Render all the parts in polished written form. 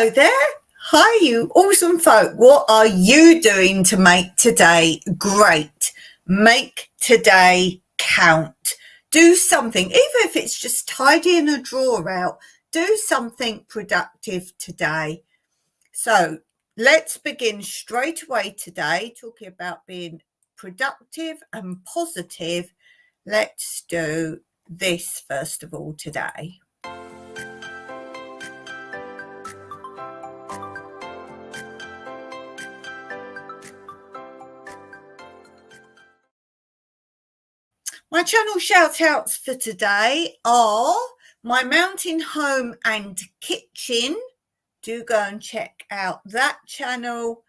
Hello there. Hi, you awesome folk. What are you doing to make today great? Make today count. Do something, even if it's just tidying a drawer out, do something productive today. So let's begin straight away today talking about being productive and positive. Let's do this first of all today. My channel shout outs for today are my mountain home and kitchen. Do go and check out that channel,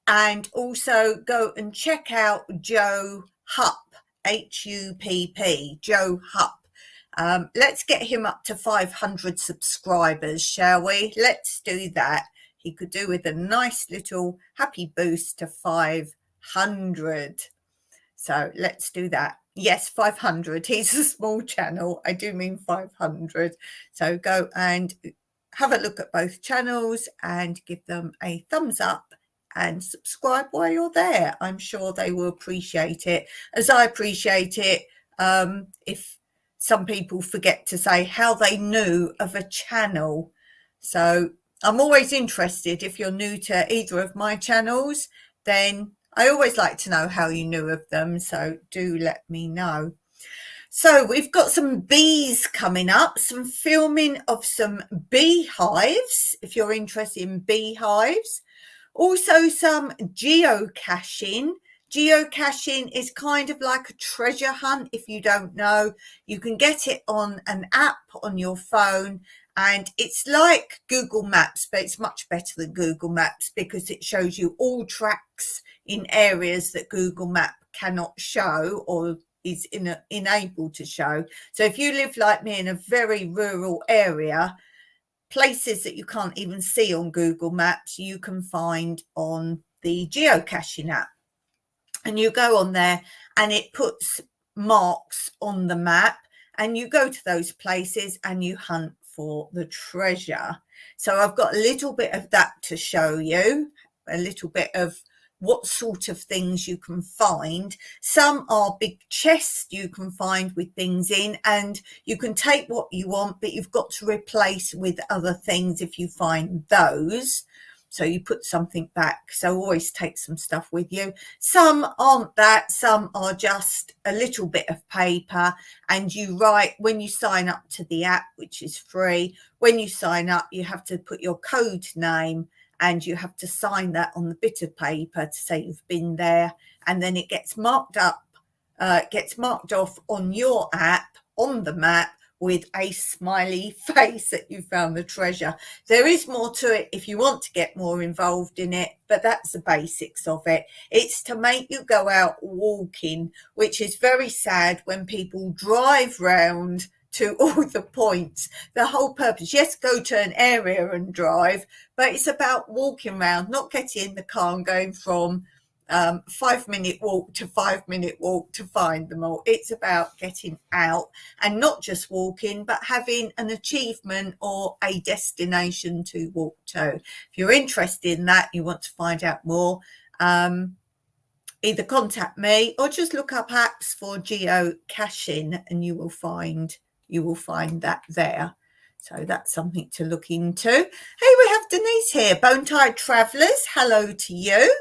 and also go and check out Joe Hupp, Hupp, Joe Hupp. Let's get him up to 500 subscribers, shall we? Let's do that. He could do with a nice little happy boost to 500. So let's do that. Yes, 500. He's a small channel. I do mean 500. So go and have a look at both channels and give them a thumbs up and subscribe while you're there. I'm sure they will appreciate it, as I appreciate it. If some people forget to say how they knew of a channel. So I'm always interested. If you're new to either of my channels, then I always like to know how you knew of them, so do let me know. So we've got some bees coming up, some filming of some beehives, if you're interested in beehives. Also some geocaching. Geocaching is kind of like a treasure hunt. If you don't know, you can get it on an app on your phone, and it's like Google Maps, but it's much better than Google Maps because it shows you all tracks in areas that Google Map cannot show or is unable to show. So if you live like me in a very rural area, places that you can't even see on Google Maps, you can find on the geocaching app. And you go on there and it puts marks on the map, and you go to those places and you hunt for the treasure. So I've got a little bit of that to show you, a little bit of what sort of things you can find. Some are big chests you can find with things in, and you can take what you want, but you've got to replace with other things if you find those. So you put something back. So always take some stuff with you. Some aren't that. Some are just a little bit of paper, and you write when you sign up to the app, which is free. When you sign up, you have to put your code name, and you have to sign that on the bit of paper to say you've been there. And then it gets marked up, gets marked off on your app, on the map, with a smiley face that you found the treasure. There is more to it if you want to get more involved in it, but that's the basics of it. It's to make you go out walking, which is very sad when people drive round to all the points. The whole purpose, yes, go to an area and drive, but it's about walking around, not getting in the car and going from 5-minute walk to 5-minute walk to find them all. It's about getting out and not just walking, but having an achievement or a destination to walk to. If you're interested in that, you want to find out more, either contact me or just look up apps for geocaching, and you will find that there. So that's something to look into. Hey, we have Denise here, Bone Tired Travellers. Hello to you.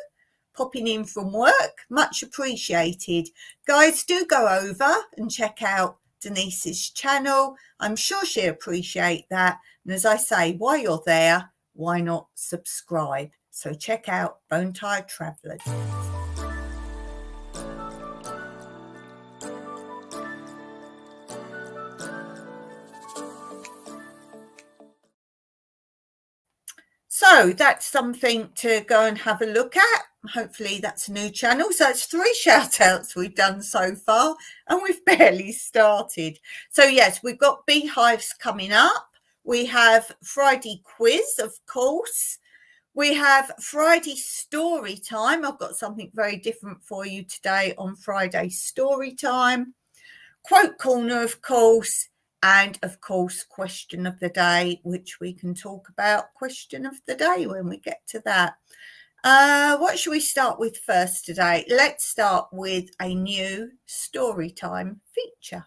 Popping in from work, much appreciated. Guys, do go over and check out Denise's channel. I'm sure she'll appreciate that. And as I say, while you're there, why not subscribe? So check out Bone Tired Travellers. So that's something to go and have a look at. Hopefully that's a new channel. So it's 3 shout outs we've done so far, and we've barely started. So yes, we've got beehives coming up. We have Friday quiz, of course. We have Friday story time. I've got something very different for you today on Friday story time. Quote corner, of course, and of course, question of the day, which we can talk about question of the day when we get to that. What should we start with first today? Let's start with a new story time feature.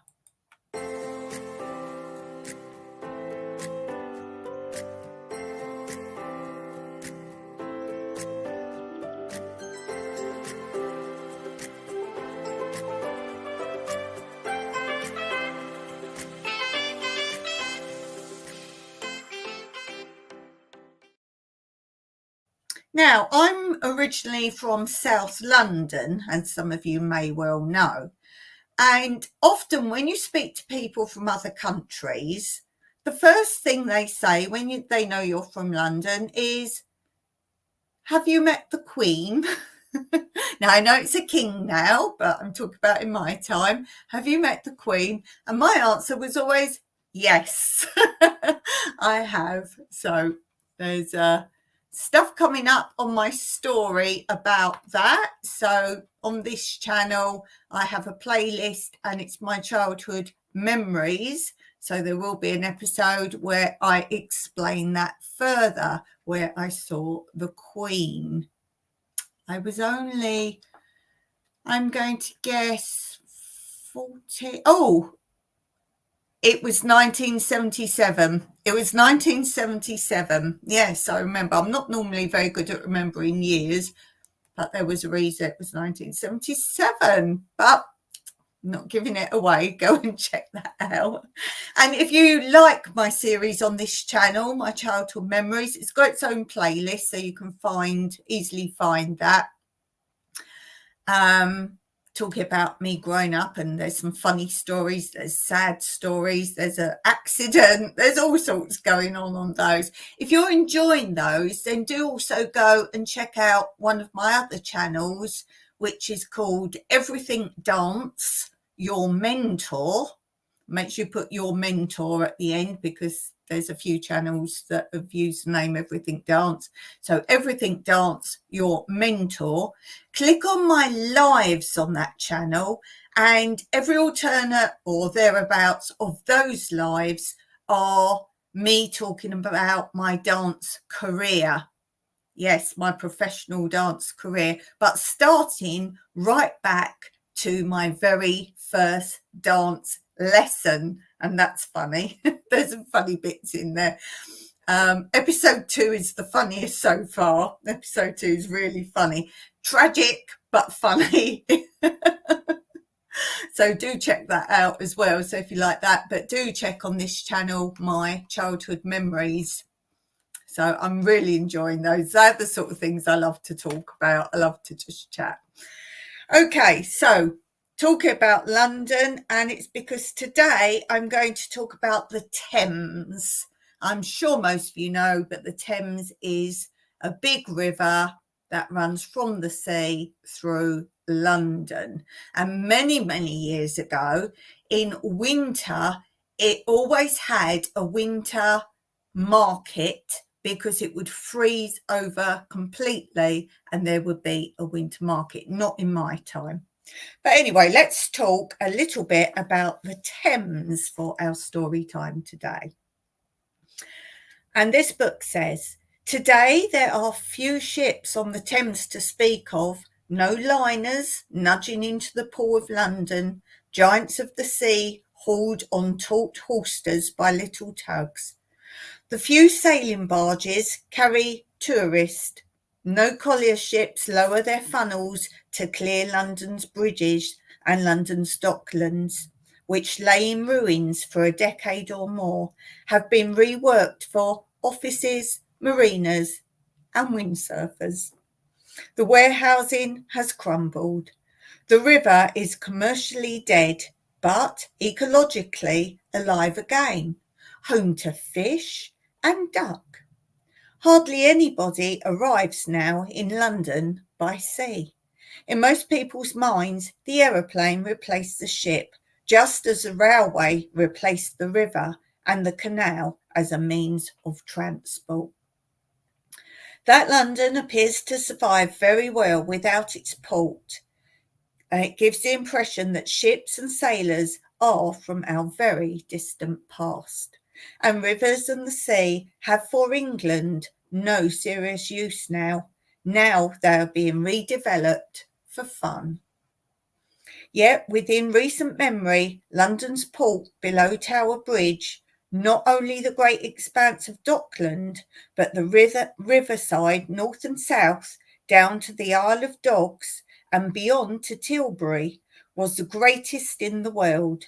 Now, I'm originally from South London, as some of you may well know. And often when you speak to people from other countries, the first thing they say when they know you're from London is, have you met the Queen? Now, I know it's a king now, but I'm talking about in my time. Have you met the Queen? And my answer was always, yes, I have. So there's stuff coming up on my story about that. So on this channel, I have a playlist and it's my childhood memories. So there will be an episode where I explain that further, where I saw the Queen. I was only, I'm going to guess 40. Oh, it was 1977. It was 1977. Yes, I remember. I'm not normally very good at remembering years, but there was a reason it was 1977. But I'm not giving it away. Go and check that out. And if you like my series on this channel, my childhood memories, it's got its own playlist, so you can easily find that. Talking about me growing up, and there's some funny stories, there's sad stories, there's an accident, there's all sorts going on those. If you're enjoying those, then do also go and check out one of my other channels, which is called Everything Dance, Your Mentor. Make sure you put your mentor at the end, because there's a few channels that have used the name Everything Dance. So Everything Dance, Your Mentor. Click on my lives on that channel, and every alternate or thereabouts of those lives are me talking about my dance career. Yes, my professional dance career, but starting right back to my very first dance lesson. And that's funny. There's some funny bits in there. Episode 2 is the funniest so far. Episode 2 is really funny. Tragic, but funny. So do check that out as well. So if you like that, but do check on this channel, my childhood memories. So I'm really enjoying those. They're the sort of things I love to talk about. I love to just chat. Okay, so talking about London, and it's because today I'm going to talk about the Thames. I'm sure most of you know, but the Thames is a big river that runs from the sea through London. And many, many years ago, in winter, it always had a winter market, because it would freeze over completely and there would be a winter market. Not in my time. But anyway, let's talk a little bit about the Thames for our story time today. And this book says, today there are few ships on the Thames to speak of, no liners nudging into the pool of London, giants of the sea hauled on taut holsters by little tugs. The few sailing barges carry tourists. No collier ships lower their funnels to clear London's bridges and London's docklands, which lay in ruins for a decade or more, have been reworked for offices, marinas and windsurfers. The warehousing has crumbled. The river is commercially dead, but ecologically alive again, home to fish and duck. Hardly anybody arrives now in London by sea. In most people's minds, the aeroplane replaced the ship, just as the railway replaced the river and the canal as a means of transport. That London appears to survive very well without its port. It gives the impression that ships and sailors are from our very distant past, and rivers and the sea have for England no serious use now. Now they are being redeveloped for fun. Yet within recent memory, London's port below Tower Bridge, not only the great expanse of dockland, but the riverside north and south down to the Isle of Dogs and beyond to Tilbury, was the greatest in the world.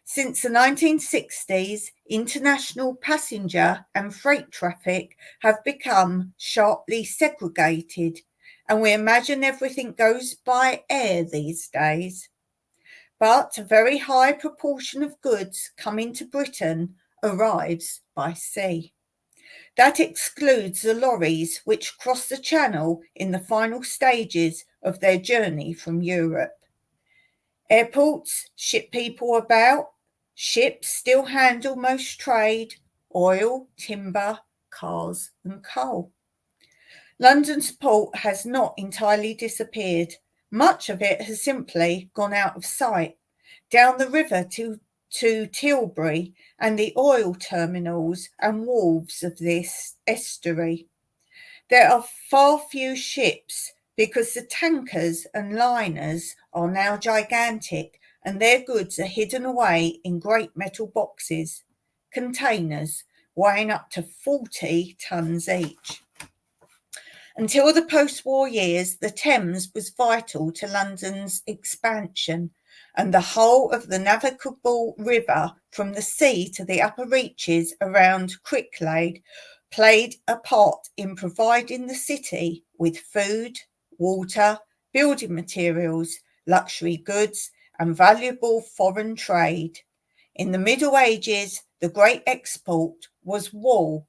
Since the 1960s, international passenger and freight traffic have become sharply segregated, and we imagine everything goes by air these days. But a very high proportion of goods coming to Britain arrives by sea. That excludes the lorries which cross the Channel in the final stages of their journey from Europe. Airports ship people about, ships still handle most trade, oil, timber, cars and coal. London's port has not entirely disappeared. Much of it has simply gone out of sight, down the river to Tilbury and the oil terminals and wharves of this estuary. There are far few ships because the tankers and liners are now gigantic and their goods are hidden away in great metal boxes, containers weighing up to 40 tons each. Until the post-war years, the Thames was vital to London's expansion, and the whole of the navigable river from the sea to the upper reaches around Cricklade played a part in providing the city with food, water, building materials, luxury goods, and valuable foreign trade. In the Middle Ages, the great export was wool,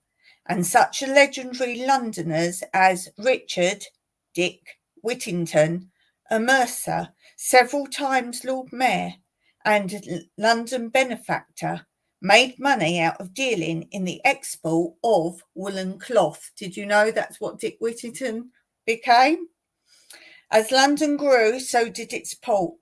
and such legendary Londoners as Richard Dick Whittington, a mercer, several times Lord Mayor, and London benefactor, made money out of dealing in the export of woolen cloth. Did you know that's what Dick Whittington became? As London grew, so did its port.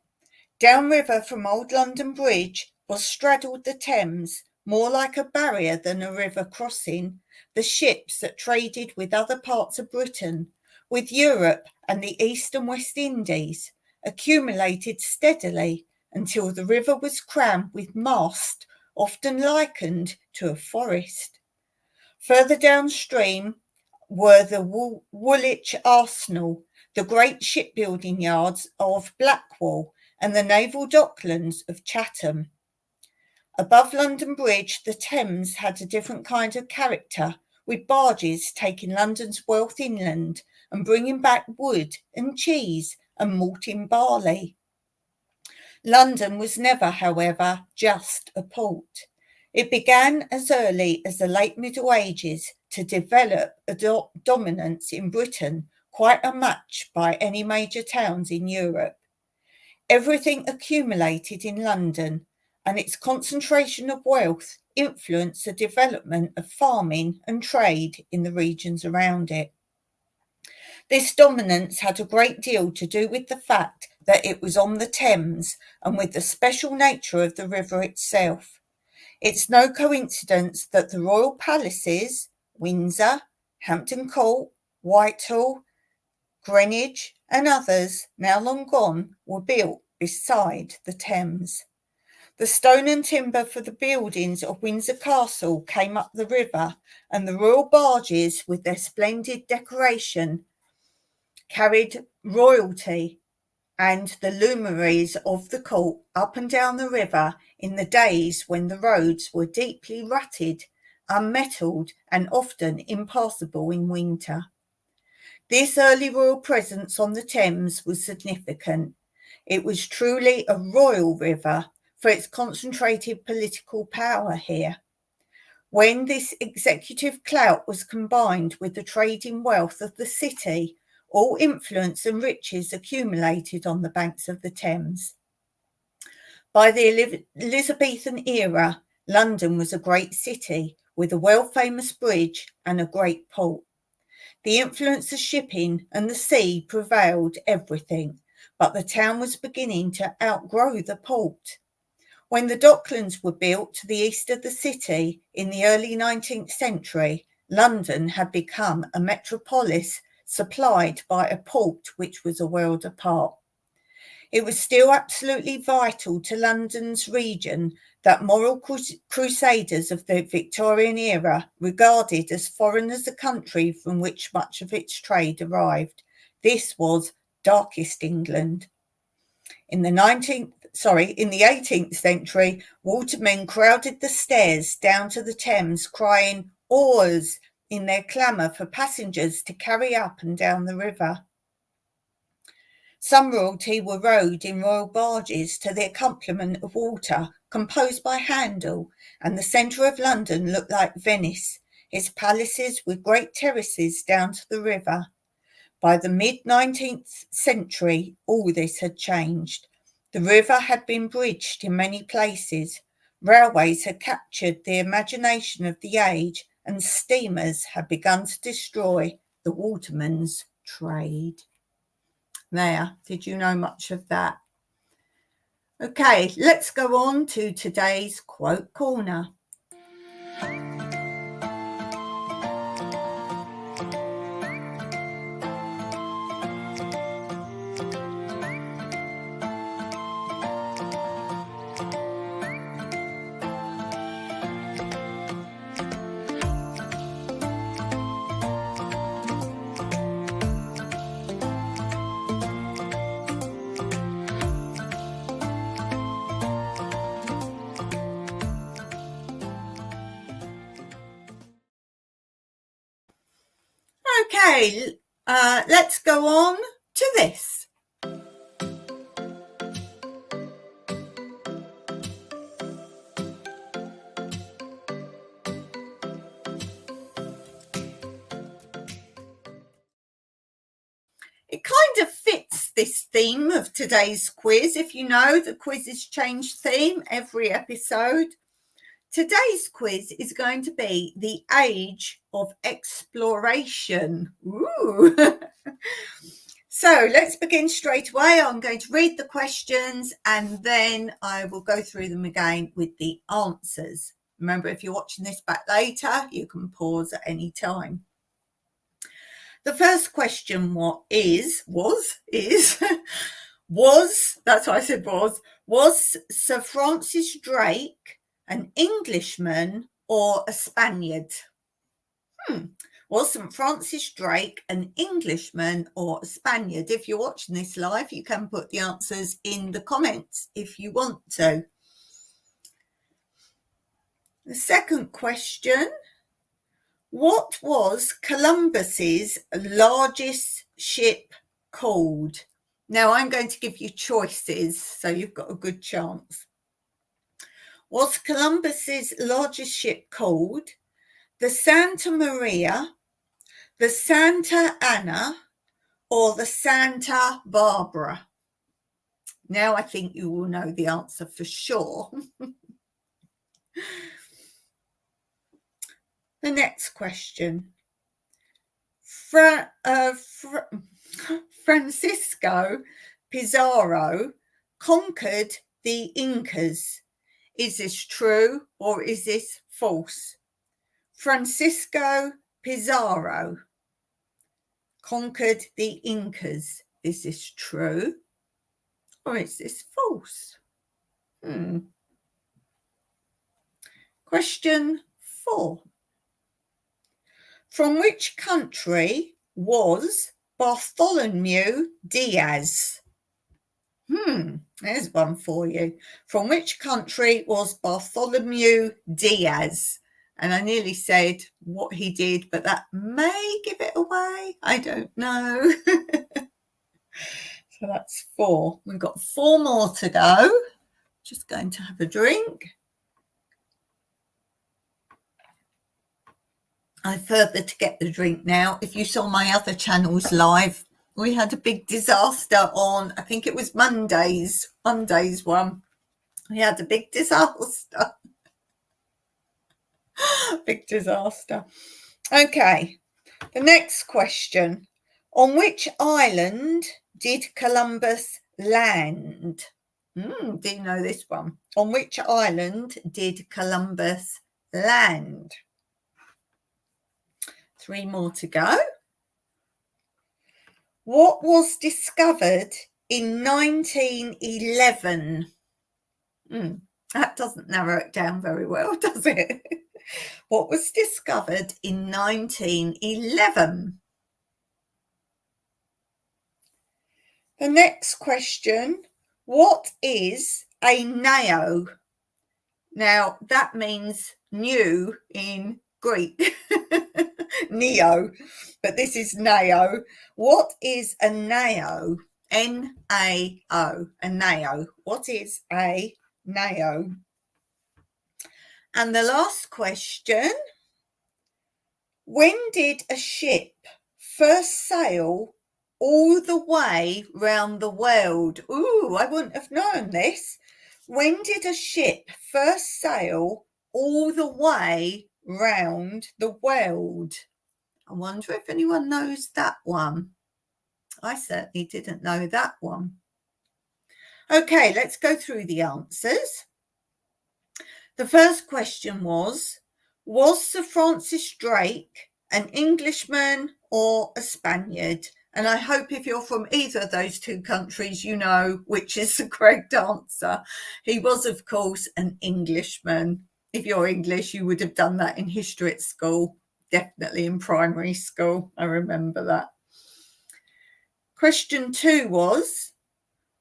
Downriver from Old London Bridge was straddled the Thames, more like a barrier than a river crossing, the ships that traded with other parts of Britain, with Europe and the East and West Indies, accumulated steadily until the river was crammed with mast, often likened to a forest. Further downstream were the Woolwich Arsenal, the great shipbuilding yards of Blackwall, and the naval docklands of Chatham. Above London Bridge, the Thames had a different kind of character, with barges taking London's wealth inland and bringing back wood and cheese and malting barley. London was never, however, just a port. It began as early as the late Middle Ages to develop a dominance in Britain quite unmatched by any major towns in Europe. Everything accumulated in London, and its concentration of wealth influenced the development of farming and trade in the regions around it. This dominance had a great deal to do with the fact that it was on the Thames and with the special nature of the river itself. It's no coincidence that the royal palaces, Windsor, Hampton Court, Whitehall, Greenwich, and others, now long gone, were built beside the Thames. The stone and timber for the buildings of Windsor Castle came up the river, and the royal barges, with their splendid decoration, carried royalty and the luminaries of the court up and down the river in the days when the roads were deeply rutted, unmetalled, and often impassable in winter. This early royal presence on the Thames was significant. It was truly a royal river for its concentrated political power here. When this executive clout was combined with the trading wealth of the city, all influence and riches accumulated on the banks of the Thames. By the Elizabethan era, London was a great city with a world-famous bridge and a great port. The influence of shipping and the sea prevailed everything, but the town was beginning to outgrow the port. When the docklands were built to the east of the city in the early 19th century, London had become a metropolis supplied by a port which was a world apart. It was still absolutely vital to London's region that moral crusaders of the Victorian era regarded as foreign as a country from which much of its trade arrived. This was darkest England. In the 18th century, watermen crowded the stairs down to the Thames, crying "oars" in their clamour for passengers to carry up and down the river. Some royalty were rowed in royal barges to the accompaniment of water, composed by Handel, and the centre of London looked like Venice, its palaces with great terraces down to the river. By the mid-19th century, all this had changed. The river had been bridged in many places. Railways had captured the imagination of the age, and steamers had begun to destroy the waterman's trade. There, did you know much of that? Okay, let's go on to today's quote corner. Okay, let's go on to this. It kind of fits this theme of today's quiz. If you know, the quizzes change theme every episode. Today's quiz is going to be the age of exploration. Ooh. So let's begin straight away. I'm going to read the questions and then I will go through them again with the answers. Remember, if you're watching this back later, you can pause at any time. The first question was that's why I said was Sir Francis Drake an Englishman or a Spaniard? Was St. Francis Drake an Englishman or a Spaniard? If you're watching this live, you can put the answers in the comments if you want to. The second question, what was Columbus's largest ship called? Now I'm going to give you choices, so you've got a good chance. Was Columbus's largest ship called the Santa Maria, the Santa Ana, or the Santa Barbara? Now I think you will know the answer for sure. The next question. Francisco Pizarro conquered the Incas. Is this true or is this false? Francisco Pizarro conquered the Incas. Is this true or is this false? Question 4. From which country was Bartholomew Diaz? There's one for you. From which country was Bartholomew Diaz? And I nearly said what he did, but that may give it away. I don't know. So that's 4. We've got 4 more to go. Just going to have a drink. I further to get the drink now. If you saw my other channels live, we had a big disaster on, I think it was Monday's one. We had a big disaster. Big disaster. Okay, the next question. On which island did Columbus land? Do you know this one? On which island did Columbus land? 3 more to go. What was discovered in 1911? That doesn't narrow it down very well, does it? What was discovered in 1911? The next question, what is a neo? Now, that means new in Greek, neo, but this is neo. What is a neo? N-A-O, a neo. What is a neo? And the last question, when did a ship first sail all the way round the world? Ooh, I wouldn't have known this. When did a ship first sail all the way round the world? I wonder if anyone knows that one. I certainly didn't know that one. Okay, let's go through the answers. The first question was Sir Francis Drake an Englishman or a Spaniard? And I hope if you're from either of those two countries, you know which is the correct answer. He was, of course, an Englishman. If you're English, you would have done that in history at school, definitely in primary school. I remember that. Question 2 was,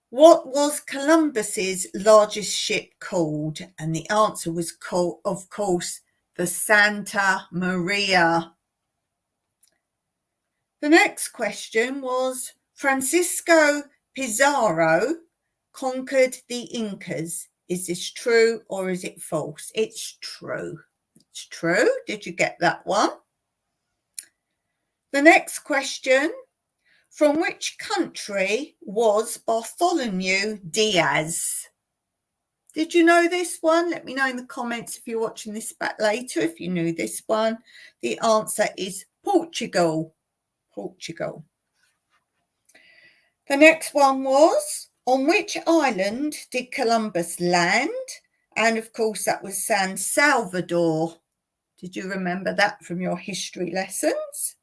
what was Columbus's largest ship called? And the answer was, of course, the Santa Maria. The next question was, Francisco Pizarro conquered the Incas. Is this true or is it false? It's true. It's true. Did you get that one? The next question, from which country was Bartholomew Diaz? Did you know this one? Let me know in the comments if you're watching this back later, if you knew this one. The answer is Portugal. Portugal. The next one was, on which island did Columbus land? And of course, that was San Salvador. Did you remember that from your history lessons?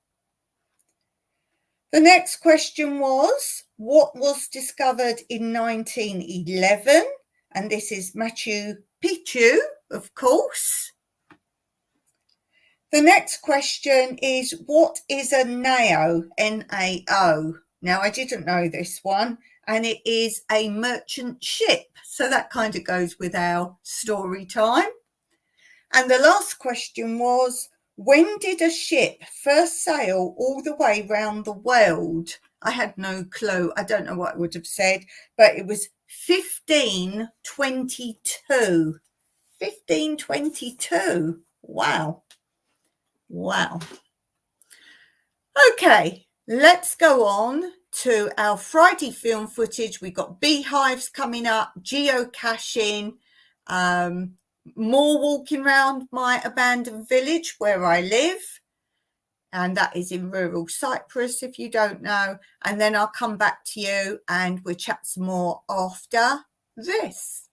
The next question was, what was discovered in 1911? And this is Machu Picchu, of course. The next question is, what is a nao? N-A-O. Now, I didn't know this one, and it is a merchant ship. So that kind of goes with our story time. And the last question was, when did a ship first sail all the way round the world? I had no clue. I don't know what I would have said, but it was 1522. 1522. Wow. Wow. Okay, let's go on to our Friday film footage. We've got beehives coming up, geocaching, more walking around my abandoned village where I live, and that is in rural Cyprus if you don't know, and then I'll come back to you and we'll chat some more after this.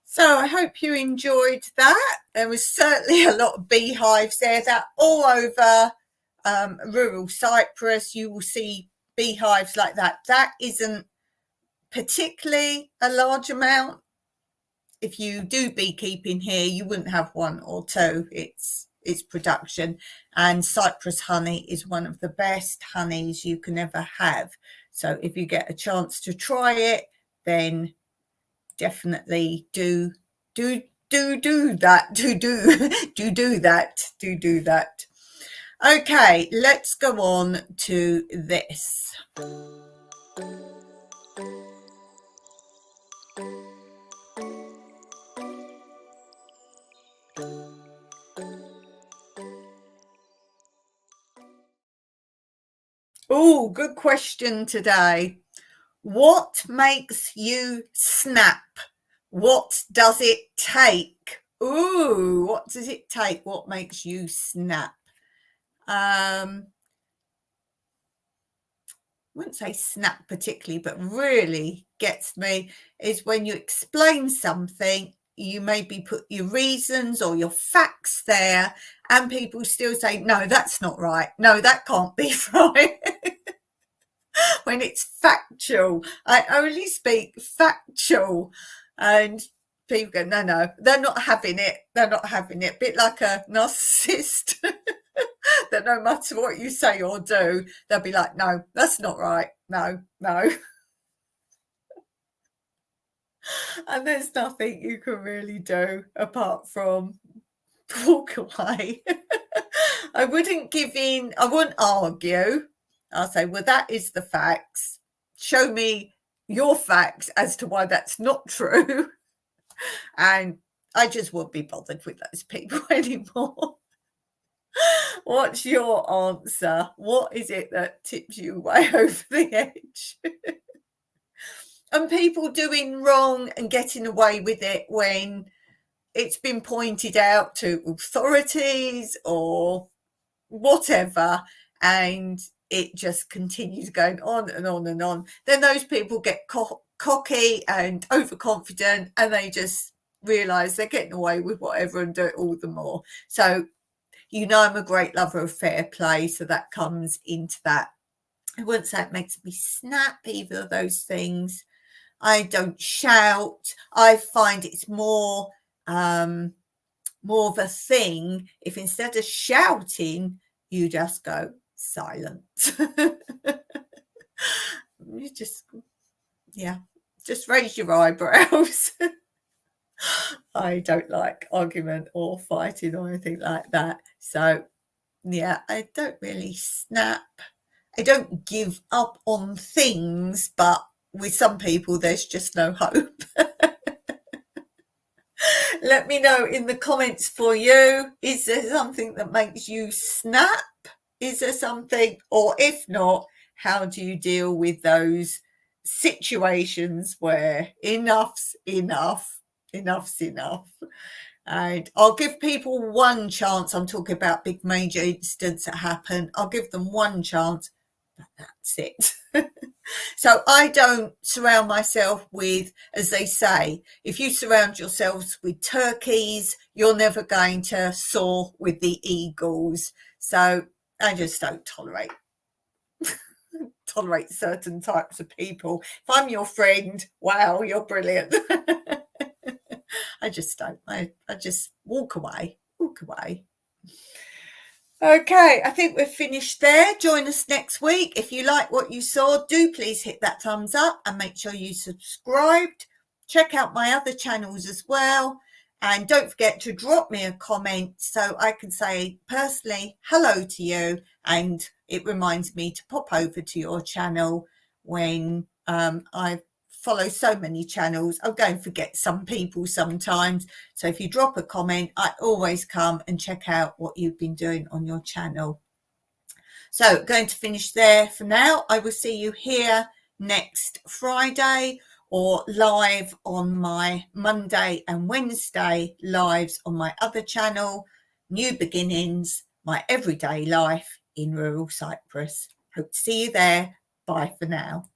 So I hope you enjoyed that. There was certainly a lot of beehives there. That all over rural Cyprus, you will see beehives like that. That isn't particularly a large amount. If you do beekeeping here, you wouldn't have one or two. It's production, and Cyprus honey is one of the best honeys you can ever have. So if you get a chance to try it, then definitely do that. Okay, let's go on to this. Oh, good question today. What makes you snap? What does it take? Ooh, what does it take? What makes you snap? I wouldn't say snap particularly, but really gets me is when you explain something, you maybe put your reasons or your facts there, and people still say, no, that's not right. No, that can't be right. When it's factual, I only speak factual, and people go, no, they're not having it. They're not having it. A bit like a narcissist. That no matter what you say or do, they'll be like, no, that's not right. No. And there's nothing you can really do apart from walk away. I wouldn't give in. I wouldn't argue. I'll say, well, that is the facts. Show me your facts as to why that's not true. And I just won't be bothered with those people anymore. What's your answer? What is it that tips you way over the edge? And people doing wrong and getting away with it when it's been pointed out to authorities or whatever, and it just continues going on and on and on. Then those people get cocky and overconfident, and they just realise they're getting away with whatever and do it all the more. So, I'm a great lover of fair play, so that comes into that. I wouldn't say it makes me snap, either of those things. I don't shout. I find it's more of a thing if instead of shouting, you just go silent. You just raise your eyebrows. I don't like argument or fighting or anything like that. So, I don't really snap. I don't give up on things, but with some people, there's just no hope. Let me know in the comments for you. Is there something that makes you snap? Is there something, or if not, how do you deal with those situations where enough's enough? Enough's enough. And I'll give people one chance. I'm talking about big major incidents that happen. I'll give them one chance, but that's it. So I don't surround myself with, as they say, if you surround yourselves with turkeys, you're never going to soar with the eagles. So I just don't tolerate certain types of people. If I'm your friend, wow, you're brilliant. I just don't. I just walk away. Okay, I think we're finished there. Join us next week. If you like what you saw, do please hit that thumbs up and make sure you subscribed. Check out my other channels as well. And don't forget to drop me a comment so I can say personally hello to you. And it reminds me to pop over to your channel when I follow so many channels. I'll go and forget some people sometimes. So if you drop a comment, I always come and check out what you've been doing on your channel. So going to finish there for now. I will see you here next Friday or live on my Monday and Wednesday lives on my other channel, New Beginnings, my everyday life in rural Cyprus. Hope to see you there. Bye for now.